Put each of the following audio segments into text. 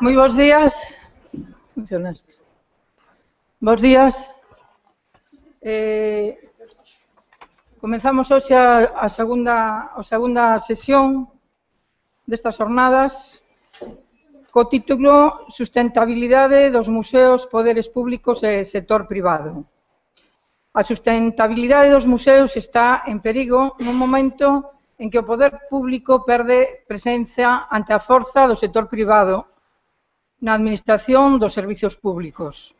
Moi bons días. Bos días. Comezamos hoxe a segunda sesión destas jornadas co título Sustentabilidade dos museos, poderes públicos e sector privado. A sustentabilidade dos museos está en perigo nun momento en que o poder público perde presenza ante a forza do sector privado na administración dos servizos públicos.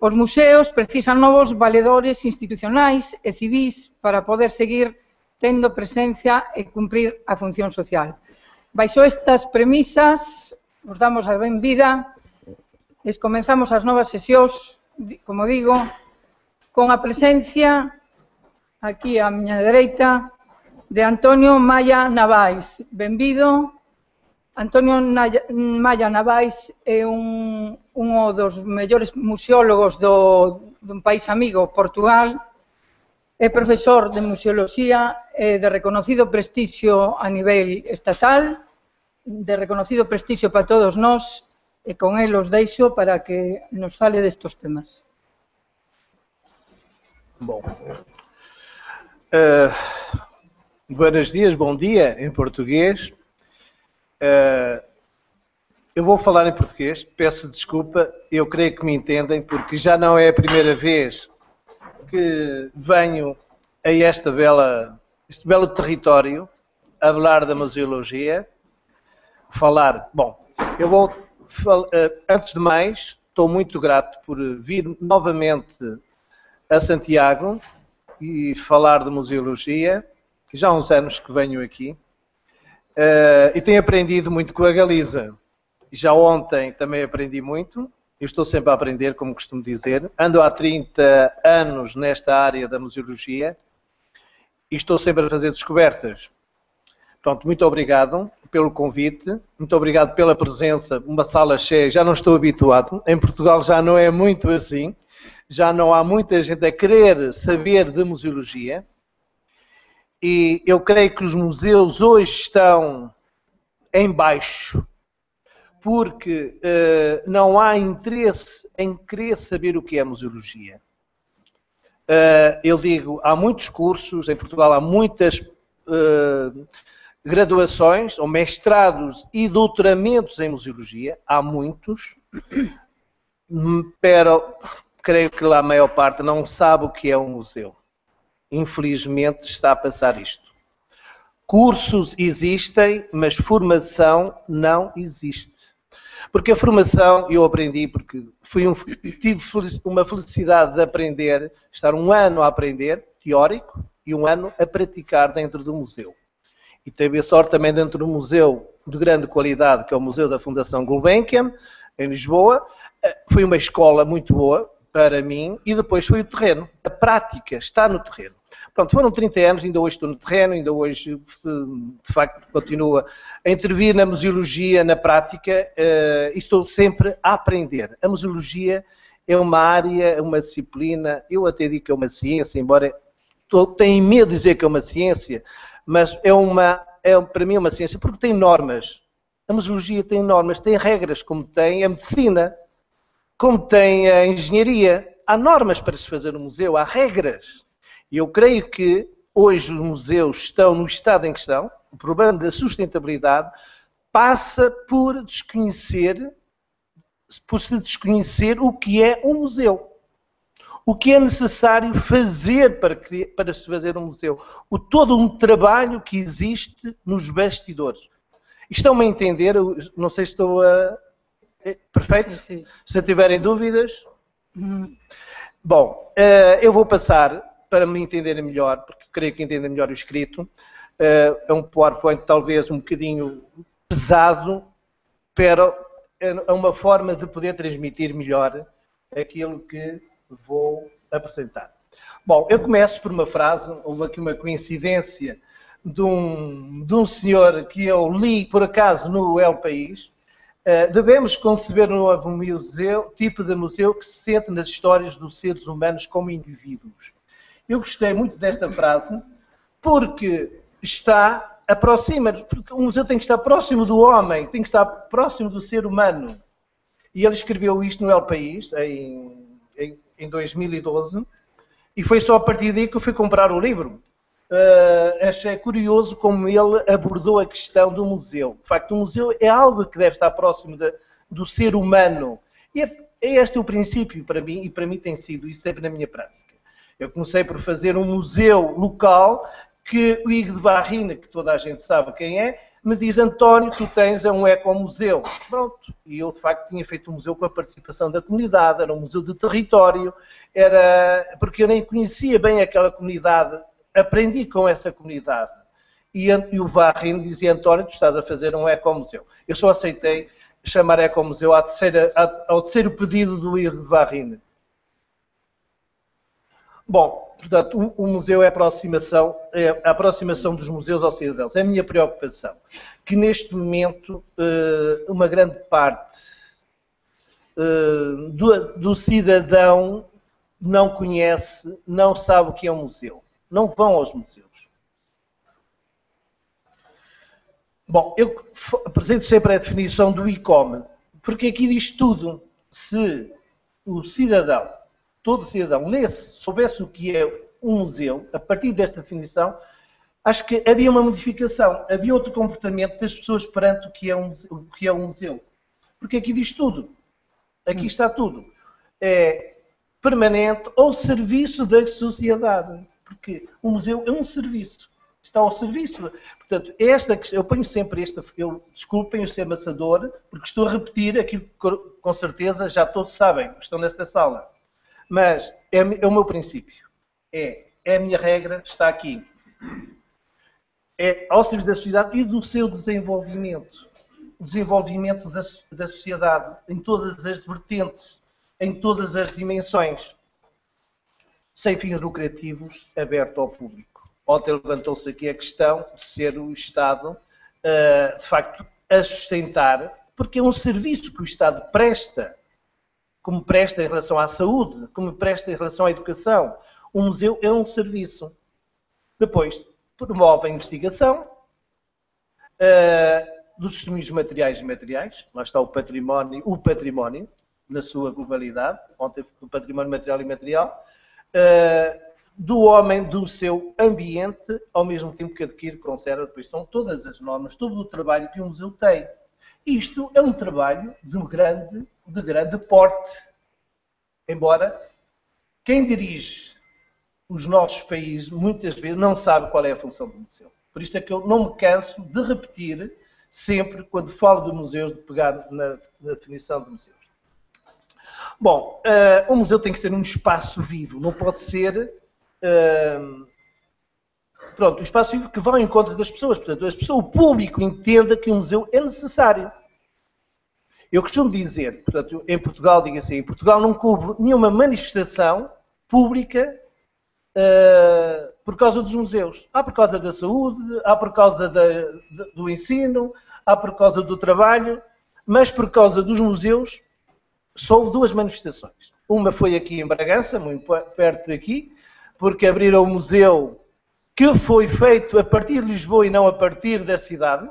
Os museos precisan novos valedores institucionais e civís para poder seguir tendo presencia e cumprir a función social. Baixo estas premisas, nos damos a benvida e comenzamos as novas sesións, como digo, con a presencia, aquí á miña dereita, de Antonio Maya Navais. Benvido. Antonio Maya Navais é un dos mellores museólogos dun país amigo, Portugal. É profesor de museoloxía e de reconocido prestixio a nivel estatal, de reconocido prestixio para todos nós, e con el os deixo para que nos fale destos temas. Bom, buenos dias, bom dia em português. Eu vou falar em português, peço desculpa, eu creio que me entendem, porque já não é a primeira vez que venho a este belo território a falar da museologia. Antes de mais, estou muito grato por vir novamente a Santiago e falar de museologia. Já há uns anos que venho aqui e tenho aprendido muito com a Galiza. Já ontem também aprendi muito. Eu estou sempre a aprender, como costumo dizer. Ando há 30 anos nesta área da museologia e estou sempre a fazer descobertas. Pronto, muito obrigado pelo convite, muito obrigado pela presença. Uma sala cheia, já não estou habituado. Em Portugal já não é muito assim. Já não há muita gente a querer saber de museologia. E eu creio que os museus hoje estão em baixo, porque não há interesse em querer saber o que é museologia. Eu digo, há muitos cursos, em Portugal há muitas graduações, ou mestrados e doutoramentos em museologia, há muitos, pero creio que a maior parte não sabe o que é um museu. Infelizmente está a passar isto. Cursos existem, mas formação não existe. Porque a formação, eu aprendi, porque tive uma felicidade de aprender, estar um ano a aprender, teórico, e um ano a praticar dentro do museu. E tive a sorte também dentro do museu de grande qualidade, que é o Museu da Fundação Gulbenkian, em Lisboa. Foi uma escola muito boa para mim, e depois foi o terreno. A prática está no terreno. Pronto, foram 30 anos, ainda hoje estou no terreno, ainda hoje, de facto, continuo a intervir na museologia, na prática, e estou sempre a aprender. A museologia é uma área, uma disciplina, eu até digo que é uma ciência, embora tenha medo de dizer que é uma ciência, mas para mim é uma ciência, porque tem normas. A museologia tem normas, tem regras, como tem a medicina, como tem a engenharia. Há normas para se fazer um museu, há regras. E eu creio que hoje os museus estão no estado em que estão. O problema da sustentabilidade passa por se desconhecer o que é um museu. O que é necessário fazer para se fazer um museu. Todo um trabalho que existe nos bastidores. Estão-me a entender? Não sei se estou a... Perfeito? Sim. Se tiverem dúvidas... Bom, eu vou passar... para me entenderem melhor, porque creio que entendem melhor o escrito. É um PowerPoint talvez um bocadinho pesado, pero é uma forma de poder transmitir melhor aquilo que vou apresentar. Bom, eu começo por uma frase, houve aqui uma coincidência de um senhor que eu li, por acaso, no El País. Devemos conceber um novo museu, tipo de museu que se sente nas histórias dos seres humanos como indivíduos. Eu gostei muito desta frase porque aproxima-nos, porque o museu tem que estar próximo do homem, tem que estar próximo do ser humano. E ele escreveu isto no El País, em 2012, e foi só a partir daí que eu fui comprar o livro. Achei curioso como ele abordou a questão do museu. De facto, o museu é algo que deve estar próximo do ser humano. E é este o princípio para mim, e para mim tem sido isso sempre na minha prática. Eu comecei por fazer um museu local que o Hugues de Varrine, que toda a gente sabe quem é, me diz: António, tu tens um ecomuseu. Pronto. E eu, de facto, tinha feito um museu com a participação da comunidade, era um museu de território, porque eu nem conhecia bem aquela comunidade, aprendi com essa comunidade. E o Varrine dizia: António, tu estás a fazer um ecomuseu. Eu só aceitei chamar ecomuseu ao terceiro pedido do Hugues de Varrine. Bom, portanto, o museu é a aproximação dos museus aos cidadãos. É a minha preocupação, que neste momento uma grande parte do cidadão não conhece, não sabe o que é um museu. Não vão aos museus. Bom, eu apresento sempre a definição do ICOM, porque aqui diz tudo. Se o cidadão, todo cidadão, soubesse o que é um museu, a partir desta definição, acho que havia uma modificação, havia outro comportamento das pessoas perante o que é um museu. Porque aqui diz tudo. Aqui está tudo. É permanente ou serviço da sociedade. Porque o museu é um serviço. Está ao serviço. Portanto, eu ponho sempre desculpem o ser amassador, porque estou a repetir aquilo que com certeza já todos sabem, que estão nesta sala. Mas é o meu princípio. É a minha regra, está aqui. É ao serviço da sociedade e do seu desenvolvimento. O desenvolvimento da sociedade em todas as vertentes, em todas as dimensões. Sem fins lucrativos, aberto ao público. Ontem levantou-se aqui a questão de ser o Estado, de facto, a sustentar, porque é um serviço que o Estado presta, como presta em relação à saúde, como presta em relação à educação. O museu é um serviço. Depois, promove a investigação dos testemunhos materiais e imateriais. Lá está o património, na sua globalidade. Ontem, o património material e imaterial. Do homem, do seu ambiente, ao mesmo tempo que adquire, conserva, depois são todas as normas, todo o trabalho que um museu tem. Isto é um trabalho de grande porte. Embora quem dirige os nossos países, muitas vezes, não sabe qual é a função do museu. Por isso é que eu não me canso de repetir, sempre, quando falo de museus, de pegar na definição de museus. Bom, o museu tem que ser um espaço vivo, não pode ser... um espaço vivo que vá ao encontro das pessoas. Portanto, o público entenda que o museu é necessário. Eu costumo dizer, portanto, em Portugal, digo assim, em Portugal não houve nenhuma manifestação pública por causa dos museus. Há por causa da saúde, há por causa do ensino, há por causa do trabalho, mas por causa dos museus só houve duas manifestações. Uma foi aqui em Bragança, muito perto daqui, porque abriram o museu que foi feito a partir de Lisboa e não a partir da cidade.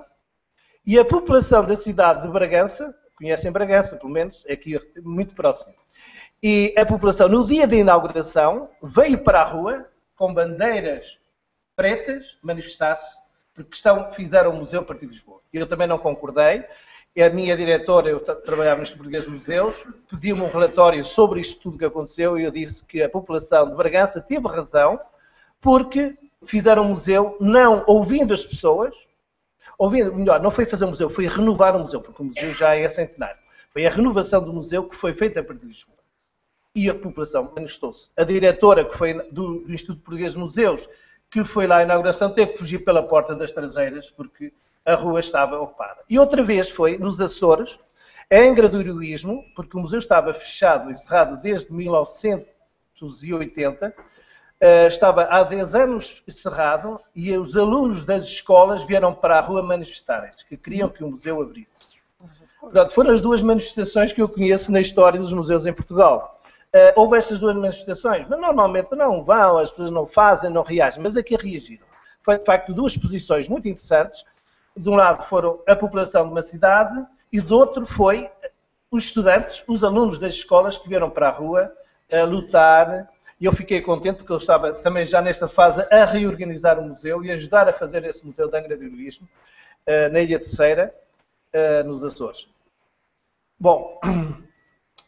E a população da cidade de Bragança, conhecem Bragança, pelo menos, é aqui muito próximo. E a população, no dia da inauguração, veio para a rua com bandeiras pretas manifestar-se, porque fizeram o museu a partir de Lisboa. Eu também não concordei. A minha diretora, eu trabalhava no Instituto Português de Museus, pediu-me um relatório sobre isto tudo que aconteceu e eu disse que a população de Bragança teve razão, porque fizeram um museu não ouvindo as pessoas, não foi fazer um museu, foi renovar o museu, porque o museu já é centenário. Foi a renovação do museu que foi feita a partir de Lisboa. E a população manifestou-se. A diretora, que foi do Instituto Português de Museus, que foi lá à inauguração, teve que fugir pela porta das traseiras, porque a rua estava ocupada. E outra vez foi nos Açores, em gradualismo, porque o museu estava fechado, encerrado desde 1980, estava há 10 anos encerrado e os alunos das escolas vieram para a rua manifestarem-se, que queriam que o museu abrisse. Portanto, foram as duas manifestações que eu conheço na história dos museus em Portugal. Houve estas duas manifestações, mas normalmente não vão, as pessoas não fazem, não reagem, mas aqui reagiram. Foi, de facto, duas posições muito interessantes. De um lado foram a população de uma cidade e do outro foi os estudantes, os alunos das escolas que vieram para a rua a lutar, e eu fiquei contente porque eu estava também já nesta fase a reorganizar o museu e ajudar a fazer esse museu de Angra do Heroísmo na Ilha Terceira, nos Açores. Bom,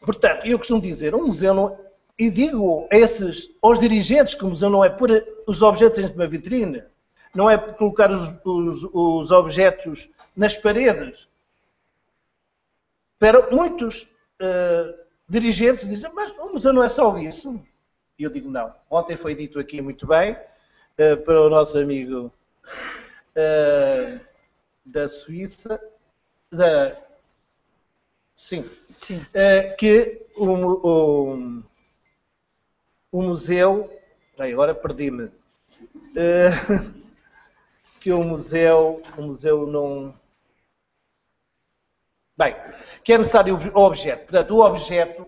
portanto, eu costumo dizer, um museu não... E digo aos dirigentes que o museu não é pôr os objetos dentro de uma vitrine, não é colocar os objetos nas paredes. Para muitos dirigentes dizem, mas o museu não é só isso. E eu digo, não. Ontem foi dito aqui muito bem, para o nosso amigo da Suíça, sim. Que o museu, agora perdi-me, que o museu não... Bem, que é necessário o objeto. Portanto,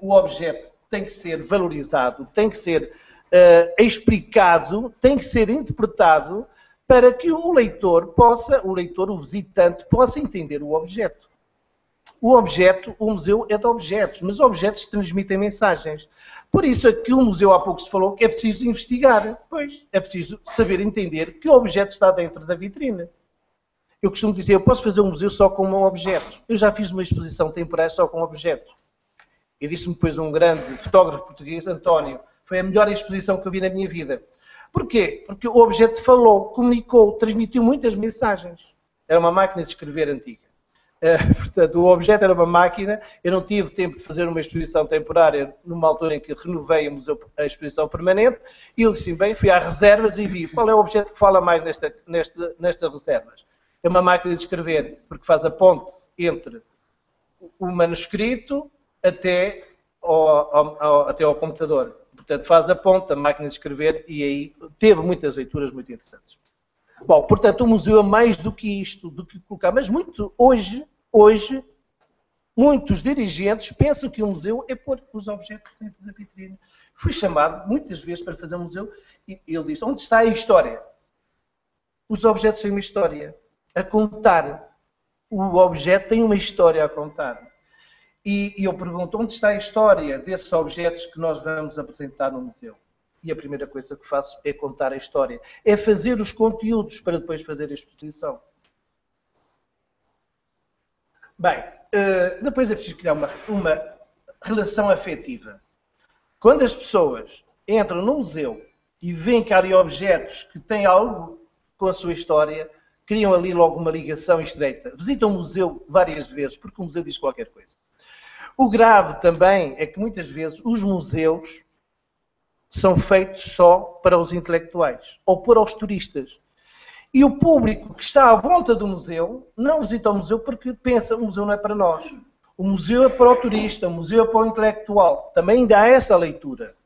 o objeto tem que ser valorizado, tem que ser explicado, tem que ser interpretado para que o leitor, o visitante, possa entender o objeto. O museu é de objetos, mas objetos transmitem mensagens. Por isso é que o museu, há pouco se falou, que é preciso investigar. Pois, é preciso saber entender que objeto está dentro da vitrine. Eu costumo dizer, eu posso fazer um museu só com um objeto. Eu já fiz uma exposição temporária só com um objeto. E disse-me depois um grande fotógrafo português, António, foi a melhor exposição que eu vi na minha vida. Porquê? Porque o objeto falou, comunicou, transmitiu muitas mensagens. Era uma máquina de escrever antiga. Portanto, o objeto era uma máquina. Eu não tive tempo de fazer uma exposição temporária numa altura em que renovei a exposição permanente. E eu disse, bem, fui às reservas e vi qual é o objeto que fala mais nestas reservas. É uma máquina de escrever, porque faz a ponte entre o manuscrito até ao computador. Portanto, faz a ponte, a máquina de escrever, e aí teve muitas leituras muito interessantes. Bom, portanto, o museu é mais do que isto, do que colocar. Mas hoje, muitos dirigentes pensam que o museu é pôr os objetos dentro da vitrine. Fui chamado muitas vezes para fazer um museu e ele disse, onde está a história? Os objetos têm uma história a contar. O objeto tem uma história a contar. E eu pergunto, onde está a história desses objetos que nós vamos apresentar no museu? E a primeira coisa que faço é contar a história. É fazer os conteúdos para depois fazer a exposição. Bem, depois é preciso criar uma relação afetiva. Quando as pessoas entram no museu e veem que há ali objetos que têm algo com a sua história, criam ali logo uma ligação estreita. Visitam o museu várias vezes, porque o museu diz qualquer coisa. O grave também é que muitas vezes os museus são feitos só para os intelectuais ou para os turistas. E o público que está à volta do museu não visita o museu porque pensa que o museu não é para nós. O museu é para o turista, o museu é para o intelectual. Também ainda há essa leitura.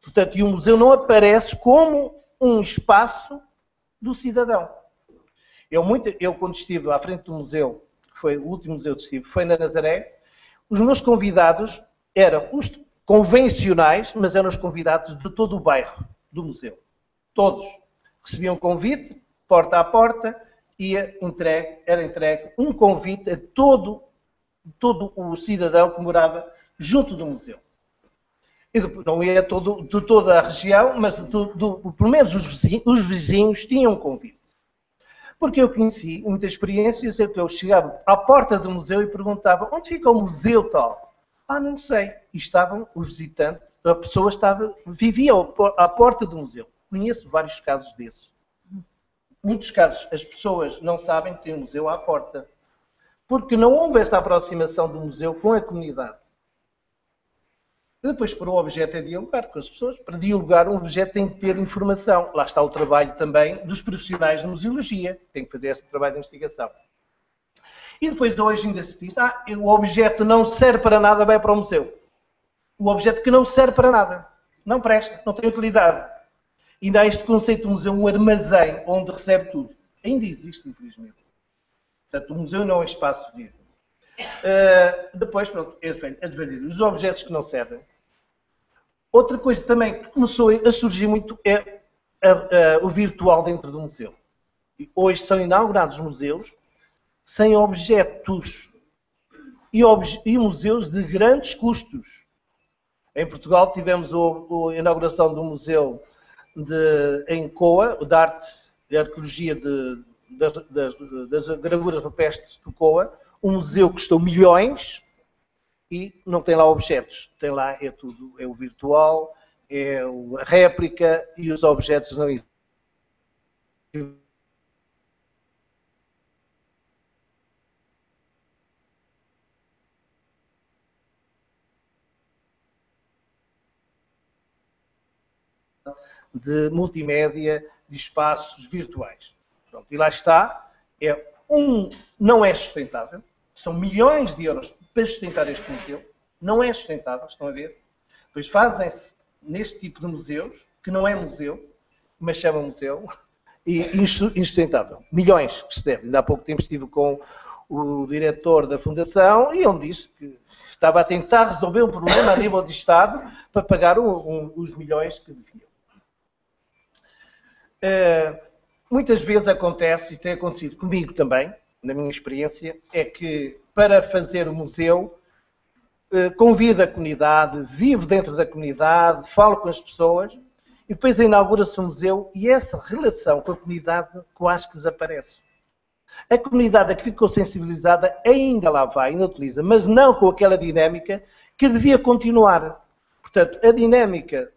Portanto, e o museu não aparece como um espaço do cidadão. Eu quando estive à frente do museu, que foi o último museu que estive, foi na Nazaré, os meus convidados eram os convencionais, mas eram os convidados de todo o bairro do museu. Todos recebiam convite, porta a porta, era entregue um convite a todo o cidadão que morava junto do museu. E depois, não ia de toda a região, mas pelo menos os vizinhos tinham um convite. Porque eu conheci muitas experiências em que eu chegava à porta do museu e perguntava, onde fica o museu tal? Ah, não sei. E estavam os visitantes, a pessoa vivia à porta do museu. Conheço vários casos desses. Muitos casos as pessoas não sabem que tem um museu à porta. Porque não houve esta aproximação do museu com a comunidade. E depois, para o objeto é dialogar com as pessoas. Para dialogar, um objeto tem que ter informação. Lá está o trabalho também dos profissionais de museologia. Tem que fazer este trabalho de investigação. E depois de hoje ainda se diz, o objeto não serve para nada, vai para o museu. O objeto que não serve para nada. Não presta, não tem utilidade. Ainda há este conceito do museu, um armazém onde recebe tudo. Ainda existe, infelizmente. Portanto, o museu não é espaço vivo. Depois, pronto, os objetos que não servem. Outra coisa também que começou a surgir muito é o virtual dentro do museu. E hoje são inaugurados museus sem objetos. e museus de grandes custos. Em Portugal tivemos a inauguração do museu em Coa, de arte e arqueologia das gravuras rupestres de Coa. O museu custou milhões e não tem lá objetos. Tem lá, é tudo, é o virtual, é a réplica e os objetos não existem. De multimédia, de espaços virtuais. Pronto, e lá está, não é sustentável, são milhões de euros para sustentar este museu, não é sustentável, estão a ver? Pois fazem-se neste tipo de museus, que não é museu, mas chama museu, e insustentável. Milhões que se devem. Ainda há pouco tempo estive com o diretor da Fundação e ele disse que estava a tentar resolver um problema a nível de Estado para pagar os milhões que deviam. Muitas vezes acontece, e tem acontecido comigo também, na minha experiência, é que para fazer o museu, convido a comunidade, vivo dentro da comunidade, falo com as pessoas, e depois inaugura-se o museu e essa relação com a comunidade que eu acho que desaparece. A comunidade a que ficou sensibilizada ainda lá vai, ainda utiliza, mas não com aquela dinâmica que devia continuar. Portanto, a dinâmica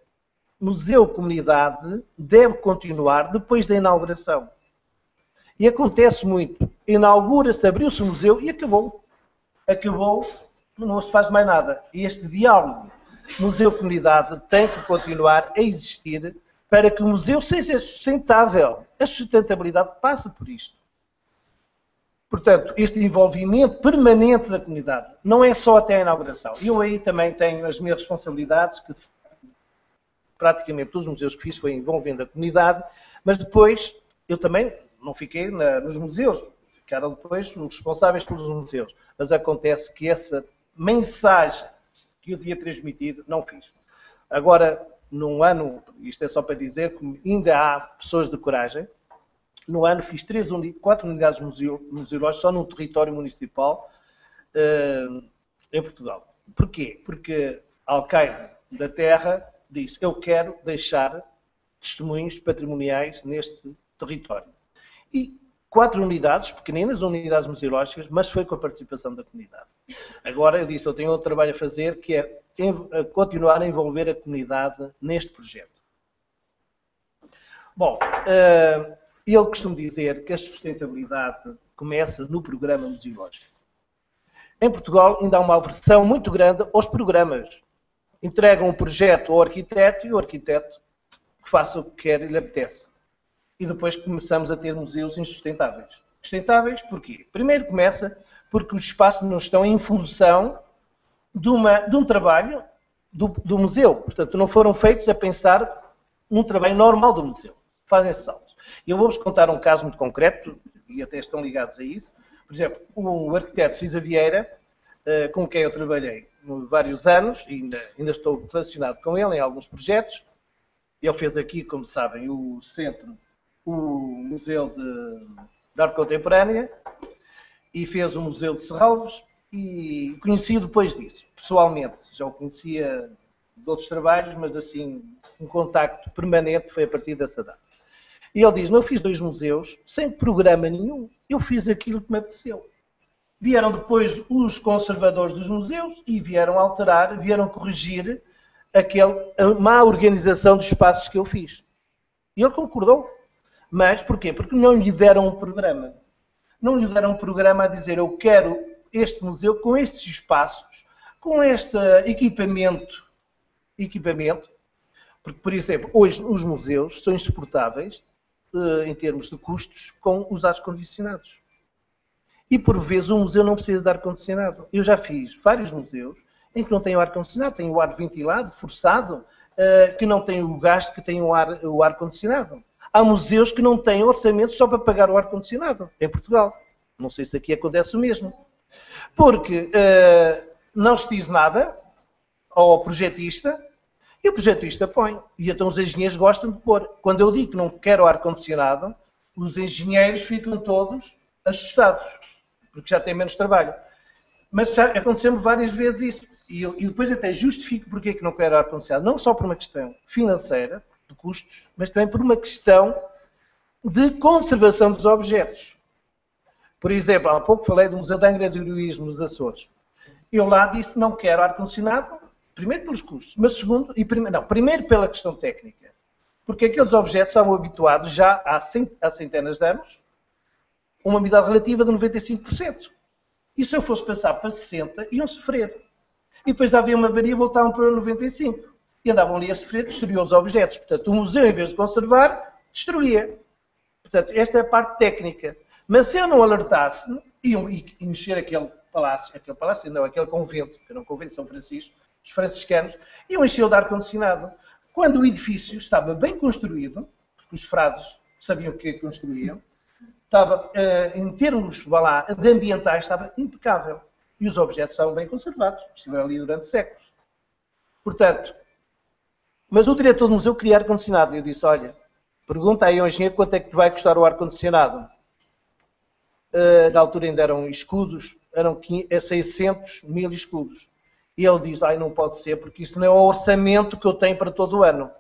museu-comunidade deve continuar depois da inauguração. E acontece muito. Inaugura-se, abriu-se o museu e acabou. Acabou, não se faz mais nada. E este diálogo museu-comunidade tem que continuar a existir para que o museu seja sustentável. A sustentabilidade passa por isto. Portanto, este envolvimento permanente da comunidade não é só até a inauguração. Eu aí também tenho as minhas responsabilidades, que praticamente todos os museus que fiz foi envolvendo a comunidade, mas depois eu também não fiquei nos museus, ficaram depois os responsáveis pelos museus. Mas acontece que essa mensagem que eu devia transmitir, não fiz. Agora, num ano, isto é só para dizer que ainda há pessoas de coragem, no ano fiz 4 unidades museológicas só num território municipal em Portugal. Porquê? Porque a Alcaide da Terra disse, eu quero deixar testemunhos patrimoniais neste território. E 4 unidades, pequeninas, unidades museológicas, mas foi com a participação da comunidade. Agora, eu disse, eu tenho outro trabalho a fazer, que é continuar a envolver a comunidade neste projeto. Bom, ele costuma dizer que a sustentabilidade começa no programa museológico. Em Portugal ainda há uma aversão muito grande aos programas. Entregam um projeto ao arquiteto e o arquiteto que faça o que quer e lhe apetece. E depois começamos a ter museus insustentáveis. Sustentáveis porquê? Primeiro começa porque os espaços não estão em função de um trabalho do museu. Portanto, não foram feitos a pensar num trabalho normal do museu. Fazem saltos. Eu vou-vos contar um caso muito concreto, e até estão ligados a isso. Por exemplo, o arquiteto Cisa Vieira, com quem eu trabalhei vários anos, e ainda estou relacionado com ele em alguns projetos. Ele fez aqui, como sabem, o Museu de Arte Contemporânea, e fez o Museu de Serralves, e conheci depois disso, pessoalmente. Já o conhecia de outros trabalhos, mas assim, um contacto permanente foi a partir dessa data. E ele diz, eu fiz 2 museus sem programa nenhum, eu fiz aquilo que me apeteceu. Vieram depois os conservadores dos museus e vieram alterar, vieram corrigir a má organização dos espaços que eu fiz. E ele concordou. Mas porquê? Porque não lhe deram um programa. Não lhe deram um programa a dizer, eu quero este museu com estes espaços, com este equipamento. Porque, por exemplo, hoje os museus são insuportáveis em termos de custos com os ar-condicionados. E por vezes o museu não precisa de ar-condicionado. Eu já fiz vários museus em que não tem o ar-condicionado, tem o ar ventilado, forçado, que não tem o gasto que tem o ar-condicionado. Há museus que não têm orçamento só para pagar o ar-condicionado, em Portugal. Não sei se aqui acontece o mesmo. Porque não se diz nada ao projetista e o projetista põe. E então os engenheiros gostam de pôr. Quando eu digo que não quero ar-condicionado, os engenheiros ficam todos assustados, porque já têm menos trabalho. Mas já aconteceu-me várias vezes isso. E depois até justifico porque é que não quero ar-condicionado. Não só por uma questão financeira, de custos, mas também por uma questão de conservação dos objetos. Por exemplo, há pouco falei do Museu de Angra do Heroísmo nos Açores. Eu lá disse não quero ar-condicionado, primeiro pelos custos, mas segundo, primeiro pela questão técnica. Porque aqueles objetos estavam habituados já há centenas de anos a uma umidade relativa de 95%. E se eu fosse passar para 60%, iam sofrer. E depois havia uma avaria e voltavam para 95%. E andavam ali a sofrer, destruíam os objetos. Portanto, o museu, em vez de conservar, destruía. Portanto, esta é a parte técnica. Mas se eu não alertasse, iam encher aquele convento, que era um convento de São Francisco, os franciscanos, iam encher de ar-condicionado. Quando o edifício estava bem construído, porque os frades sabiam o que construíam, estava, em termos de ambientais, estava impecável. E os objetos estavam bem conservados, estiveram ali durante séculos. Portanto, mas o diretor do museu queria ar-condicionado. E eu disse, olha, pergunta aí ao engenheiro quanto é que te vai custar o ar-condicionado. Na altura ainda eram escudos, eram 600 mil escudos. E ele diz, não pode ser, porque isso não é o orçamento que eu tenho para todo o ano.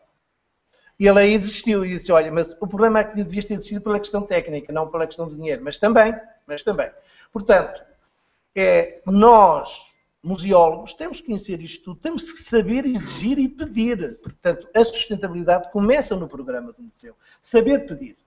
E ele aí desistiu e disse, olha, mas o problema é que devias ter decidido pela questão técnica, não pela questão do dinheiro. Mas também. Portanto, nós, museólogos, temos que conhecer isto tudo, temos que saber exigir e pedir. Portanto, a sustentabilidade começa no programa do museu. Saber pedir.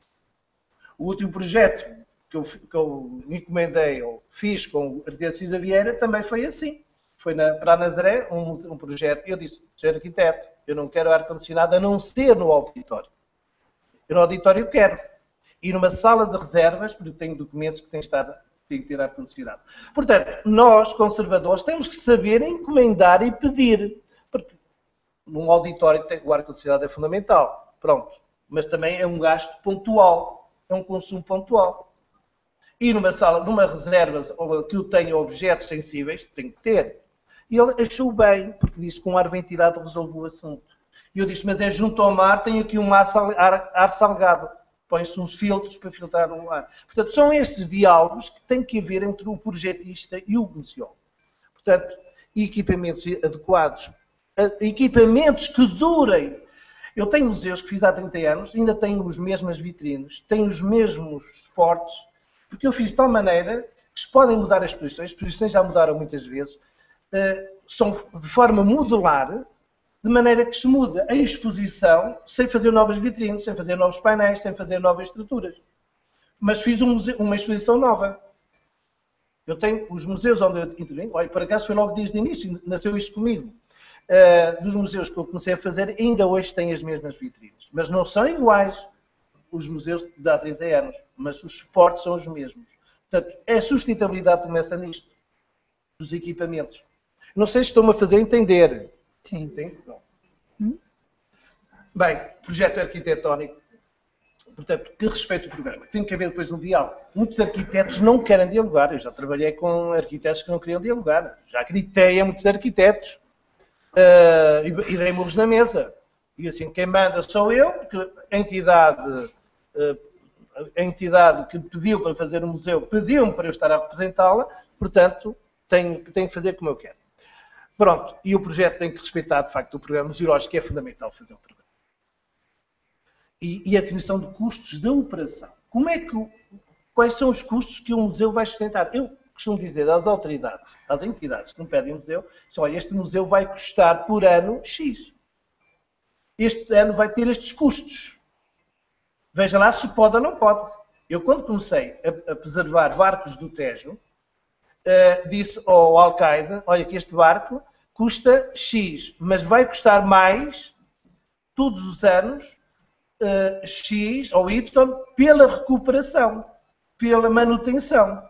O último projeto que eu me encomendei, ou fiz com o arquiteto Cisa Vieira, também foi assim. Foi para a Nazaré, um projeto, e eu disse, senhor arquiteto, eu não quero ar-condicionado a não ser no auditório. Eu no auditório quero. E numa sala de reservas, porque tenho documentos que têm que ter ar-condicionado. Portanto, nós, conservadores, temos que saber encomendar e pedir. Porque num auditório o ar-condicionado é fundamental. Pronto. Mas também é um gasto pontual. É um consumo pontual. E numa reserva que eu tenha objetos sensíveis, tenho que ter. E ele achou bem, porque disse que com ar ventilado resolveu o assunto. E eu disse, mas é junto ao mar, tem aqui um ar salgado. Põe-se uns filtros para filtrar o ar. Portanto, são estes diálogos que têm que haver entre o projetista e o museólogo. Portanto, equipamentos adequados. Equipamentos que durem. Eu tenho museus que fiz há 30 anos, ainda tenho as mesmas vitrines, tenho os mesmos suportes, porque eu fiz de tal maneira que se podem mudar as exposições já mudaram muitas vezes, são de forma modular, de maneira que se muda a exposição sem fazer novas vitrines, sem fazer novos painéis, sem fazer novas estruturas. Mas fiz uma exposição nova. Eu tenho os museus onde eu intervim, olha, por acaso foi logo desde o início, nasceu isto comigo. Dos museus que eu comecei a fazer, ainda hoje têm as mesmas vitrines. Mas não são iguais os museus de há 30 anos, mas os suportes são os mesmos. Portanto, a sustentabilidade começa nisto, dos equipamentos. Não sei se estou-me a fazer entender. Sim. Sim? Bem, projeto arquitetónico, portanto, que respeita o programa. Tem que haver depois um diálogo. Muitos arquitetos não querem dialogar. Eu já trabalhei com arquitetos que não queriam dialogar. Já gritei a muitos arquitetos e dei murros na mesa. E assim, quem manda sou eu, porque a entidade que pediu para fazer o museu pediu-me para eu estar a representá-la, portanto, tenho que fazer como eu quero. Pronto, e o projeto tem que respeitar, de facto, o programa museológico, que é fundamental fazer o programa. E a definição de custos da operação. Quais são os custos que o museu vai sustentar? Eu costumo dizer às autoridades, às entidades que me pedem um museu, olha, este museu vai custar por ano X. Este ano vai ter estes custos. Veja lá se pode ou não pode. Eu, quando comecei a preservar barcos do Tejo, disse ao alcaide, olha que este barco custa X, mas vai custar mais todos os anos X ou Y pela recuperação, pela manutenção.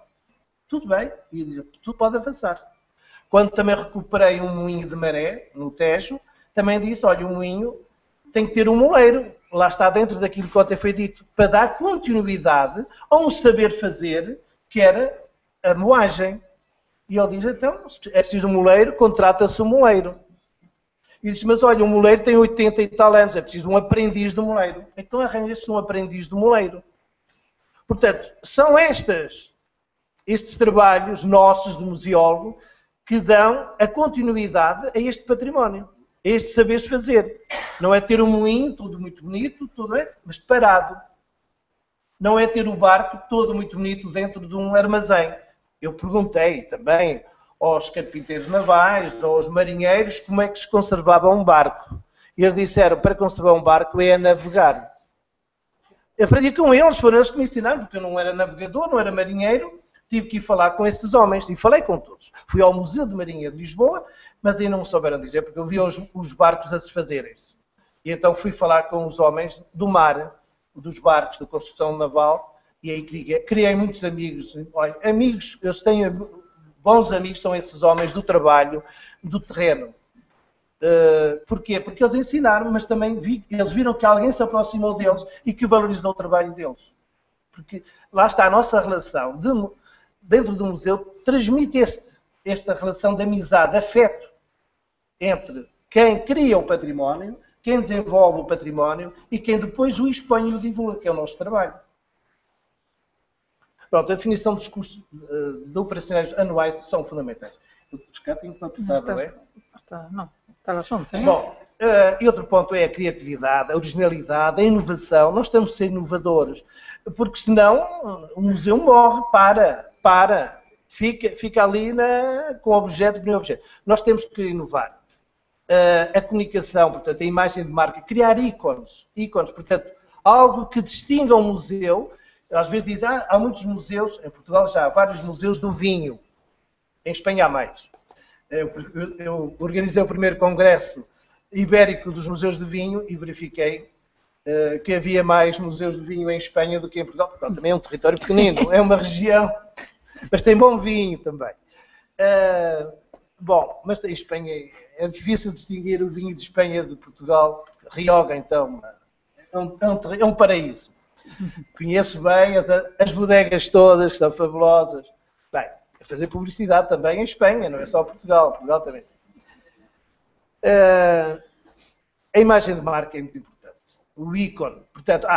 Tudo bem, e diz, tudo pode avançar. Quando também recuperei um moinho de maré no Tejo, também disse, olha, o moinho tem que ter um moleiro, lá está dentro daquilo que ontem foi dito, para dar continuidade a um saber fazer que era a moagem. E ele diz, então, é preciso um moleiro, contrata-se um moleiro. E diz, mas olha, o moleiro tem 80 e tal anos, é preciso um aprendiz do moleiro. Então arranja-se um aprendiz do moleiro. Portanto, são estas estes trabalhos nossos de museólogo que dão a continuidade a este património, a este saber fazer. Não é ter um moinho, tudo muito bonito, tudo mas parado. Não é ter o barco todo muito bonito dentro de um armazém. Eu perguntei também aos carpinteiros navais, aos marinheiros, como é que se conservava um barco. E eles disseram, para conservar um barco é a navegar. Eu aprendi com eles, foram eles que me ensinaram, porque eu não era navegador, não era marinheiro, tive que ir falar com esses homens, e falei com todos. Fui ao Museu de Marinha de Lisboa, mas aí não me souberam dizer, porque eu vi os barcos a desfazerem-se. E então fui falar com os homens do mar, dos barcos da construção naval, e aí criei muitos amigos. Olha, amigos, eu tenho bons amigos, são esses homens do trabalho, do terreno. Porquê? Porque eles ensinaram, mas também eles viram que alguém se aproximou deles e que valorizou o trabalho deles. Porque lá está a nossa relação dentro do museu, transmite esta relação de amizade, de afeto entre quem cria o património, quem desenvolve o património e quem depois o expõe e o divulga, que é o nosso trabalho. Pronto, a definição dos custos de operacionais anuais são fundamentais. Cá tenho que passar, não é? Não, está às 11, hein? Bom, e outro ponto é a criatividade, a originalidade, a inovação. Nós temos que ser inovadores, porque senão o museu morre, fica ali com objeto, com objeto. Nós temos que inovar. A comunicação, portanto, a imagem de marca, criar ícones, portanto, algo que distinga um museu. Às vezes dizem, há muitos museus, em Portugal já há vários museus do vinho, em Espanha há mais. Eu organizei o primeiro congresso ibérico dos museus de vinho e verifiquei que havia mais museus de vinho em Espanha do que em Portugal. Portugal também é um território pequenino, é uma região, mas tem bom vinho também. Bom, mas em Espanha é difícil distinguir o vinho de Espanha de Portugal. Rioja, então, é um paraíso. Conheço bem as bodegas todas, que são fabulosas. Bem, fazer publicidade também em Espanha, não é só Portugal, Portugal também. A imagem de marca é muito importante. O ícone. Portanto,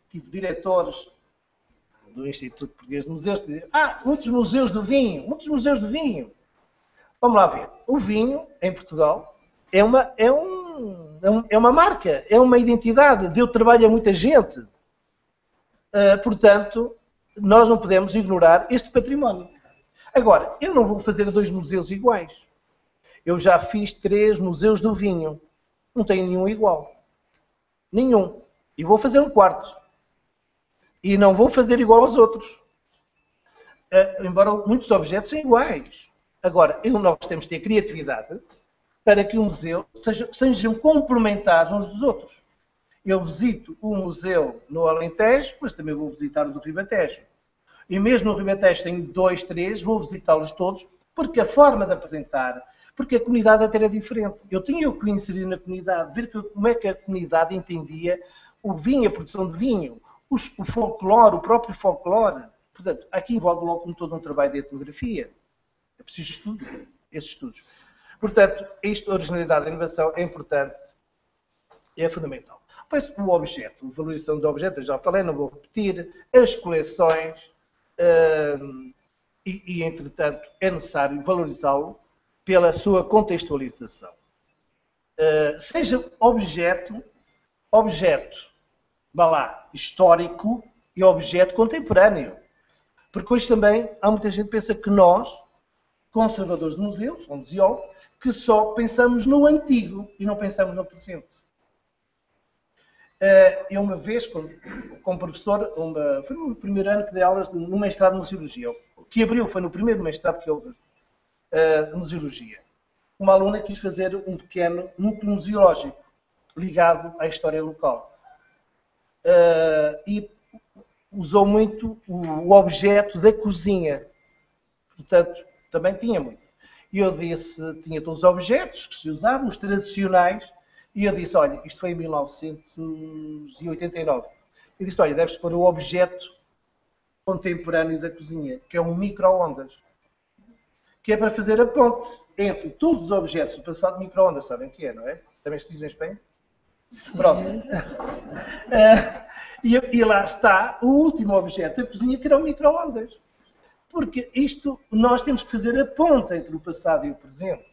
tive diretores do Instituto Português de Museus que diziam, muitos museus do vinho. Vamos lá ver. O vinho, em Portugal, é uma marca, é uma identidade, deu trabalho a muita gente. Portanto, nós não podemos ignorar este património. Agora, eu não vou fazer 2 museus iguais. Eu já fiz 3 museus do vinho. Não tenho nenhum igual. Nenhum. E vou fazer um 4º. E não vou fazer igual aos outros. Embora muitos objetos sejam iguais. Agora, nós temos que ter criatividade para que o museu sejam complementares uns dos outros. Eu visito um museu no Alentejo, mas também vou visitar o do Ribatejo. E mesmo no Ribatejo tenho 2, 3, vou visitá-los todos, porque a forma de apresentar, porque a comunidade até é diferente. Eu tinha que me inserir na comunidade, ver como é que a comunidade entendia o vinho, a produção de vinho, o folclore, o próprio folclore. Portanto, aqui envolve logo todo um trabalho de etnografia. É preciso estudo, esses estudos. Portanto, a originalidade e a inovação é importante, é fundamental. Pois o objeto, a valorização do objeto, eu já falei, não vou repetir, as coleções, entretanto, é necessário valorizá-lo pela sua contextualização. Seja objeto, vá lá, histórico e objeto contemporâneo. Porque hoje também há muita gente que pensa que nós, conservadores de museus, ou museólogos, que só pensamos no antigo e não pensamos no presente. Eu uma vez, como professor, foi no primeiro ano que dei aulas no mestrado de museologia, que abriu, foi no primeiro mestrado que houve de museologia. Uma aluna quis fazer um pequeno núcleo museológico ligado à história local. E usou muito o objeto da cozinha. Portanto, também tinha muito. E eu disse, tinha todos os objetos que se usavam, os tradicionais, e eu disse, olha, isto foi em 1989. Eu disse, olha, deves pôr o objeto contemporâneo da cozinha, que é um micro-ondas, que é para fazer a ponte entre todos os objetos do passado de micro-ondas, sabem o que é, não é? Também se diz em Espanha? Pronto. E lá está o último objeto da cozinha, que era o micro-ondas. Porque isto, nós temos que fazer a ponta entre o passado e o presente.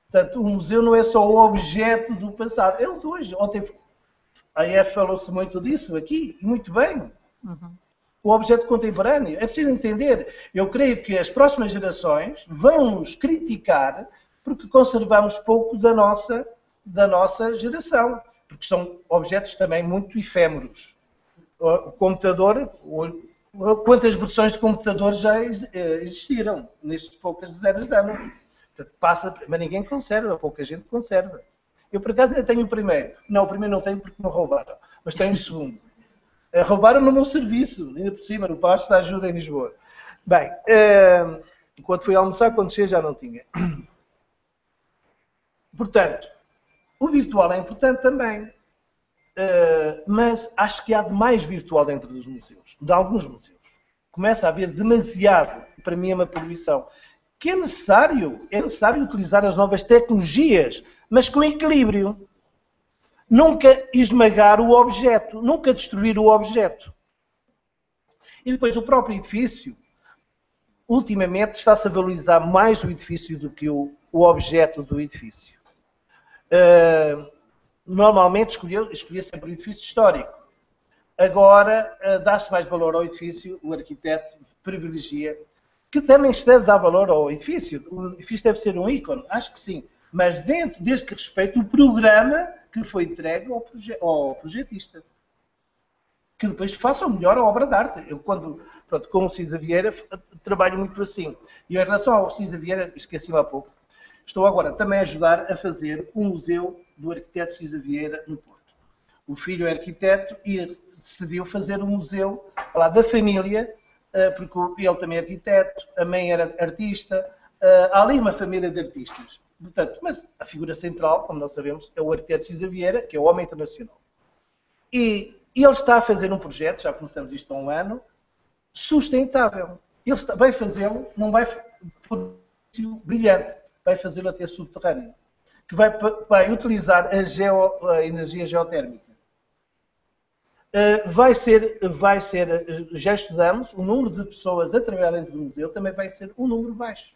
Portanto, o museu não é só o objeto do passado, é o de hoje. Ontem a EF falou-se muito disso aqui, e muito bem. O objeto contemporâneo. É preciso entender. Eu creio que as próximas gerações vão nos criticar porque conservamos pouco da nossa geração. Porque são objetos também muito efêmeros. O computador, quantas versões de computador já existiram nestas poucas dezenas de anos? Passa, mas ninguém conserva, pouca gente conserva. Eu, por acaso, ainda tenho o primeiro. Não, o primeiro não tenho porque não roubaram, mas tenho o segundo. Roubaram no meu serviço, ainda por cima, no Pasto da Ajuda em Lisboa. Bem, enquanto fui almoçar, quando cheguei já não tinha. Portanto, o virtual é importante também, mas acho que há demais virtual dentro dos museus, de alguns museus. Começa a haver demasiado, para mim é uma poluição. Que é necessário utilizar as novas tecnologias, mas com equilíbrio. Nunca esmagar o objeto, nunca destruir o objeto. E depois o próprio edifício, ultimamente está-se a valorizar mais o edifício do que o objeto do edifício. Normalmente escolhia sempre o edifício histórico. Agora dá-se mais valor ao edifício, o arquiteto privilegia, que também se deve dar valor ao edifício. O edifício deve ser um ícone, acho que sim. Mas desde que respeite o programa que foi entregue ao projetista. Que depois faça melhor a obra de arte. Eu, com o Cisa Vieira, trabalho muito assim. E em relação ao Cisa Vieira, esqueci-me há pouco, estou agora também a ajudar a fazer um museu do arquiteto Cisa Vieira no Porto. O filho é arquiteto e decidiu fazer um museu lá da família, porque ele também é arquiteto, a mãe era artista, há ali uma família de artistas. Portanto, mas a figura central, como nós sabemos, é o arquiteto Cisa Vieira, que é o homem internacional. E ele está a fazer um projeto, já começamos isto há um ano, sustentável. Ele vai fazê-lo, não vai por brilhante, vai fazê-lo até subterrâneo, que vai utilizar a energia geotérmica. Já estudamos, o número de pessoas a trabalhar dentro do museu também vai ser um número baixo.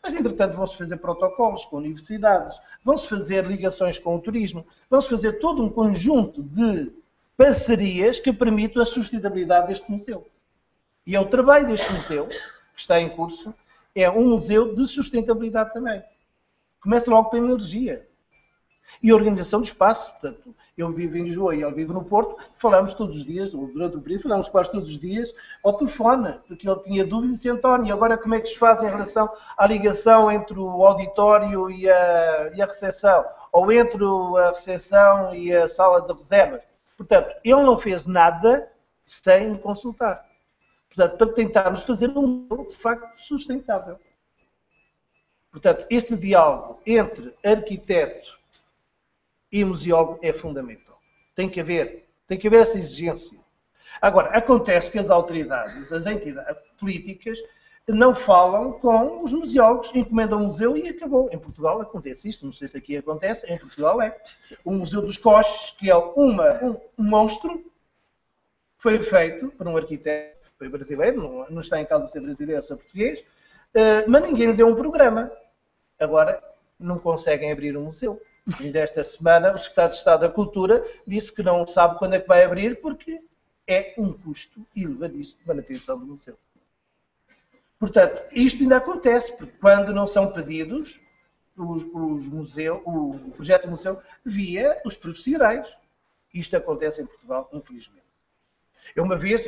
Mas, entretanto, vão-se fazer protocolos com universidades, vão-se fazer ligações com o turismo, vão-se fazer todo um conjunto de parcerias que permitam a sustentabilidade deste museu. E é o trabalho deste museu, que está em curso, é um museu de sustentabilidade também. Começa logo pela energia. E a organização do espaço. Portanto, eu vivo em Lisboa e ele vive no Porto, falamos todos os dias, ou durante o período, falamos quase todos os dias ao telefone, porque ele tinha dúvidas e disse, António, agora como é que se faz em relação à ligação entre o auditório e a recepção, ou entre a recepção e a sala de reservas. Portanto, ele não fez nada sem me consultar. Portanto, para tentarmos fazer um modelo de facto sustentável. Portanto, este diálogo entre arquiteto e museólogo é fundamental. Tem que haver essa exigência. Agora, acontece que as autoridades, as entidades políticas, não falam com os museólogos, encomendam um museu e acabou. Em Portugal acontece isto, não sei se aqui acontece, em Portugal é. O Museu dos Coches, que é um monstro, foi feito por um arquiteto, foi brasileiro, não está em causa ser brasileiro ou ser português, mas ninguém lhe deu um programa. Agora, não conseguem abrir um museu. Ainda esta semana, o secretário de Estado da Cultura disse que não sabe quando é que vai abrir porque é um custo elevadíssimo de manutenção do museu. Portanto, isto ainda acontece, porque quando não são pedidos o projeto do museu via os profissionais. Isto acontece em Portugal, infelizmente. Eu uma vez,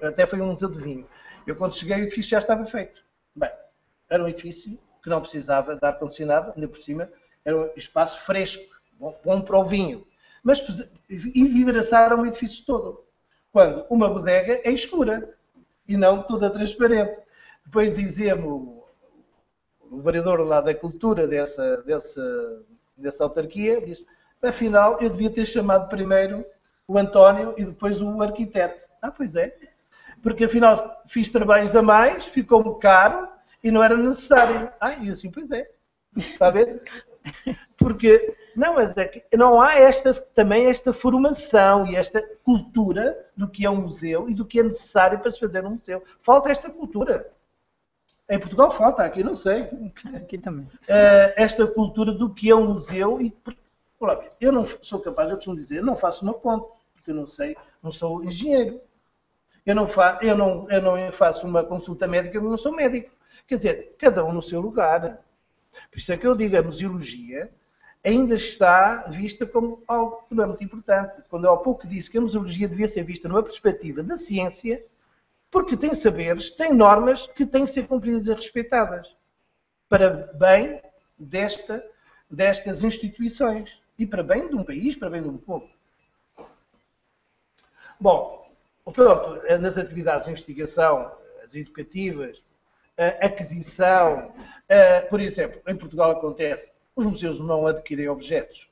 até foi um museu de vinho, eu quando cheguei o edifício já estava feito. Bem, era um edifício que não precisava de ar-condicionado, ainda por cima, era um espaço fresco, bom para o vinho. Mas envidraçaram o edifício todo. Quando uma bodega é escura e não toda transparente. Depois dizia-me o vereador lá da cultura dessa autarquia, disse, afinal eu devia ter chamado primeiro o António e depois o arquiteto. Ah, pois é. Porque afinal fiz trabalhos a mais, ficou-me caro e não era necessário. Ah, e assim, pois é. Está a ver? Porque mas é que não há também esta formação e esta cultura do que é um museu e do que é necessário para se fazer um museu. Falta esta cultura. Em Portugal falta, aqui não sei. Aqui também. Esta cultura do que é um museu e... Eu não sou capaz, eu costumo dizer, não faço uma ponte, porque eu não sei, não sou engenheiro. Eu não faço uma consulta médica, eu não sou médico. Quer dizer, cada um no seu lugar. Por isso é que eu digo, a museologia ainda está vista como algo que não é muito importante. Quando eu há pouco disse que a museologia devia ser vista numa perspectiva da ciência, porque tem saberes, tem normas que têm que ser cumpridas e respeitadas. Para bem destas instituições. E para bem de um país, para bem de um povo. Bom, pronto, nas atividades de investigação, as educativas, a aquisição, por exemplo, em Portugal acontece, os museus não adquirem objetos,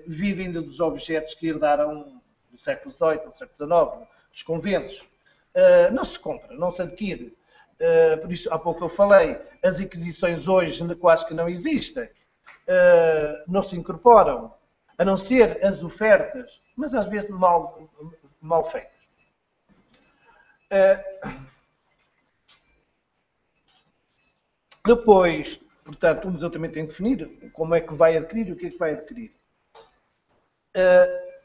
vivem dos objetos que herdaram do século XVIII, do século XIX, dos conventos. Não se compra, não se adquire. Por isso, há pouco eu falei, as aquisições hoje quase que não existem, não se incorporam, a não ser as ofertas, mas às vezes mal feitas. Depois, portanto, o museu também tem de definir como é que vai adquirir e o que é que vai adquirir.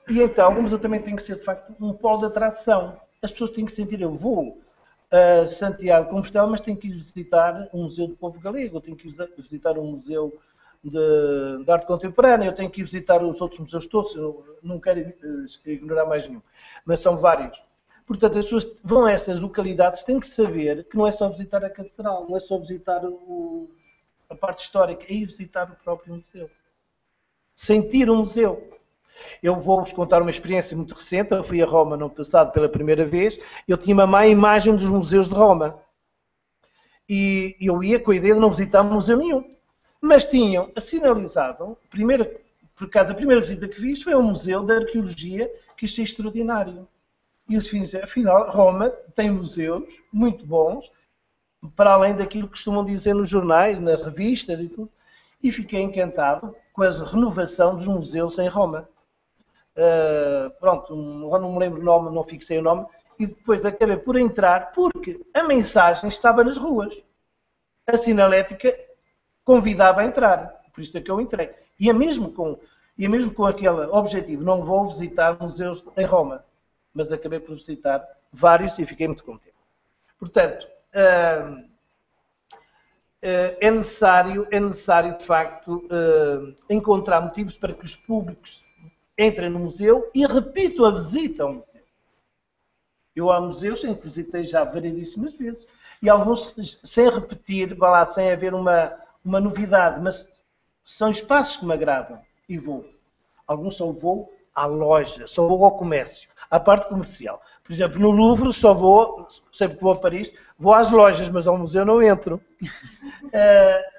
E então, o museu também tem que ser, de facto, um polo de atração. As pessoas têm que sentir, eu vou a Santiago de Compostela, mas tenho que ir visitar um museu do povo galego, eu tenho que ir visitar um museu de arte contemporânea, eu tenho que ir visitar os outros museus todos, eu não quero ignorar mais nenhum, mas são vários. Portanto, as pessoas vão a essas localidades, têm que saber que não é só visitar a catedral, não é só visitar a parte histórica, é ir visitar o próprio museu. Sentir o museu. Eu vou-vos contar uma experiência muito recente, eu fui a Roma no ano passado pela primeira vez, eu tinha uma má imagem dos museus de Roma. E eu ia com a ideia de não visitar museu nenhum. Mas tinham sinalizado, por acaso a primeira visita que fiz foi ao Museu de Arqueologia, que achei extraordinário. E eu fiz, afinal, Roma tem museus muito bons, para além daquilo que costumam dizer nos jornais, nas revistas e tudo. E fiquei encantado com a renovação dos museus em Roma. Pronto, não me lembro o nome, não fixei o nome, e depois acabei por entrar, porque a mensagem estava nas ruas. A sinalética convidava a entrar, por isso é que eu entrei. E é mesmo com aquele objetivo, não vou visitar museus em Roma, mas acabei por visitar vários e fiquei muito contente. Portanto, é necessário de facto encontrar motivos para que os públicos entrem no museu e repitam a visita ao museu. Eu há museus em que visitei já variedíssimas vezes e alguns sem repetir, sem haver uma novidade, mas são espaços que me agradam e vou. Alguns só vou à loja, só vou ao comércio, à parte comercial. Por exemplo, no Louvre só vou, sempre que vou a Paris, vou às lojas, mas ao museu não entro.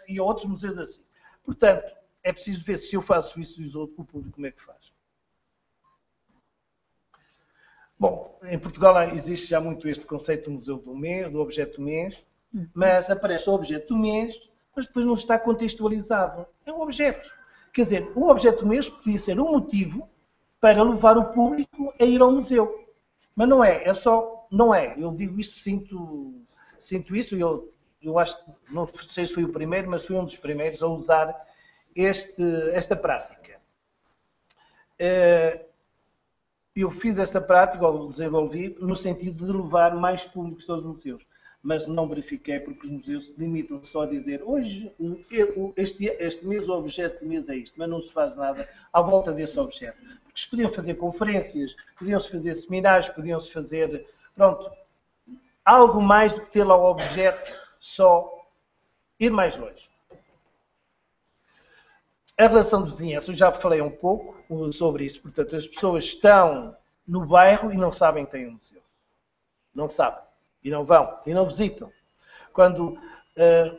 E a outros museus assim. Portanto, é preciso ver se eu faço isso e o público como é que faz. Bom, em Portugal existe já muito este conceito do museu do mês, do objeto do mês, mas aparece o objeto do mês, mas depois não está contextualizado. É um objeto. Quer dizer, o objeto do mês podia ser um motivo para levar o público a ir ao museu. Mas não é, não é. Eu digo isto, sinto isso, e eu acho, não sei se fui o primeiro, mas fui um dos primeiros a usar esta prática. Eu fiz esta prática, ou desenvolvi, no sentido de levar mais públicos aos museus. Mas não verifiquei, porque os museus limitam só a dizer hoje, este mês o objeto do mês é isto, mas não se faz nada à volta desse objeto. Porque se podiam fazer conferências, podiam-se fazer seminários, podiam-se fazer, pronto, algo mais do que ter lá o objeto, só ir mais longe. A relação de vizinhança, eu já falei um pouco sobre isso, portanto, as pessoas estão no bairro e não sabem que têm um museu. Não sabem. E não vão, e não visitam. Quando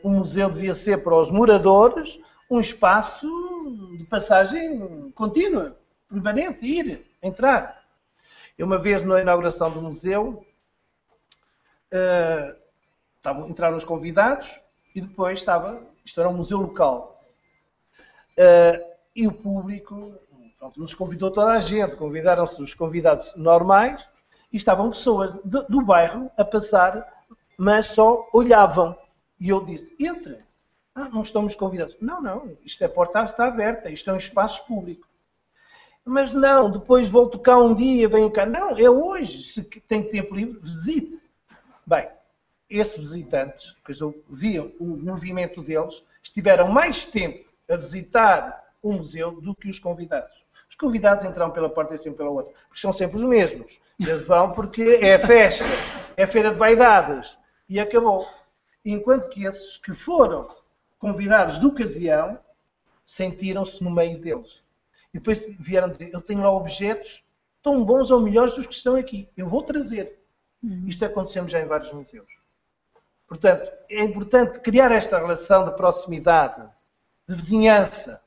o museu devia ser para os moradores um espaço de passagem contínua, permanente, ir, entrar. Eu uma vez na inauguração do museu, entraram os convidados e depois isto era um museu local. E o público, pronto, nos convidou toda a gente, convidaram-se os convidados normais, e estavam pessoas do bairro a passar, mas só olhavam. E eu disse, entre. Ah, não estamos convidados. Não, não, isto a porta está aberta, isto é um espaço público. Mas não, depois volto cá um dia, venho cá. Não, é hoje, se tem tempo livre, visite. Bem, esses visitantes, depois eu vi o movimento deles, estiveram mais tempo a visitar o museu do que os convidados. Os convidados entram pela porta e sempre pela outra, porque são sempre os mesmos. Eles vão porque é festa, é feira de vaidades, e acabou. Enquanto que esses que foram convidados de ocasião, sentiram-se no meio deles. E depois vieram dizer, eu tenho lá objetos tão bons ou melhores dos que estão aqui, eu vou trazer. Isto aconteceu já em vários museus. Portanto, é importante criar esta relação de proximidade, de vizinhança.